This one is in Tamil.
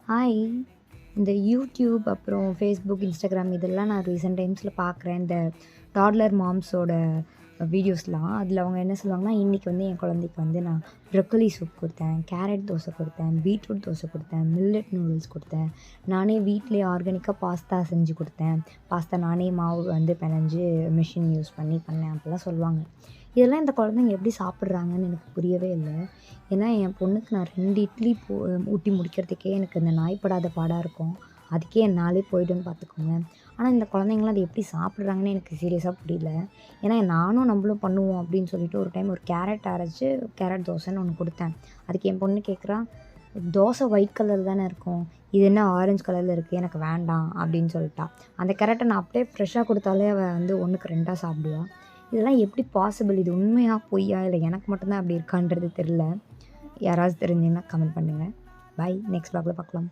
ஹாய்! இந்த யூடியூப், அப்புறம் ஃபேஸ்புக், இன்ஸ்டாகிராம் இதெல்லாம் நான் ரீசென்ட் டைம்ஸில பார்க்குறேன். இந்த டாட்லர் மாம்ஸோட வீடியோஸ்லாம். அதில அவங்க என்ன சொல்லுவாங்கன்னா, இன்னைக்கு வந்து என் குழந்தைக்கு வந்து நான் ப்ரொக்கோலி சூப் குடுத்தேன், கேரட் தோசை குடுத்தேன், பீட்ரூட் தோசை குடுத்தேன், மில்லட் நூடுல்ஸ் குடுத்தேன். நானே வீட்லயே ஆர்கானிக்கா பாஸ்தா செஞ்சு குடுத்தேன். பாஸ்தா நானே மாவு வந்து பெனஞ்சு மிஷின் யூஸ் பண்ணி பண்ணேன் அப்படிலாம் சொல்லுவாங்க. இதெல்லாம் இந்த குழந்தைங்க எப்படி சாப்பிட்றாங்கன்னு எனக்கு புரியவே இல்ல. ஏன்னா, என் பொண்ணுக்கு நான் 2 இட்லி ஊட்டி முடிக்கிறதுக்கே எனக்கு இந்த நாய் படாத பாடா இருக்கும். அதுக்கே என் நாளே போயிடும்னு பார்த்துக்கோங்க. ஆனா, இந்த குழந்தைங்கலாம் அத எப்படி சாப்பிட்றாங்கன்னு எனக்கு சீரியஸா புரியல. ஏன்னா, நானும் நம்மளும் பண்ணுவோம் அப்படின்னு சொல்லிட்டு ஒரு டைம் ஒரு கேரட் அரைச்சு கேரட் தோசைன்னு ஒண்ணு குடுத்தேன். அதுக்கு என் பொண்ணு கேட்குறா, "தோசை ஒயிட் கலர் தானே இருக்கும். இது என்ன ஆரஞ்சு கலர்ல இருக்கு. எனக்கு வேண்டாம்" அப்படின்னு சொல்லிட்டா. அந்த கேரட்ட நான் அப்படியே ஃப்ரெஷ்ஷா குடுத்தாலே அவ வந்து 1க்கு 2ஆ சாப்பிடுவா. இதெல்லாம் எப்படி பாசிபிள்? இது உண்மையா? பொய்யா? இல்ல எனக்கு மட்டும் தான் அப்படி இருக்கான்றது தெரியல. யாராவது தெரிஞ்சீங்கன்னா கமெண்ட் பண்ணுங்க. பாய். நெக்ஸ்ட் வ்ளாக்ல பார்க்கலாம்.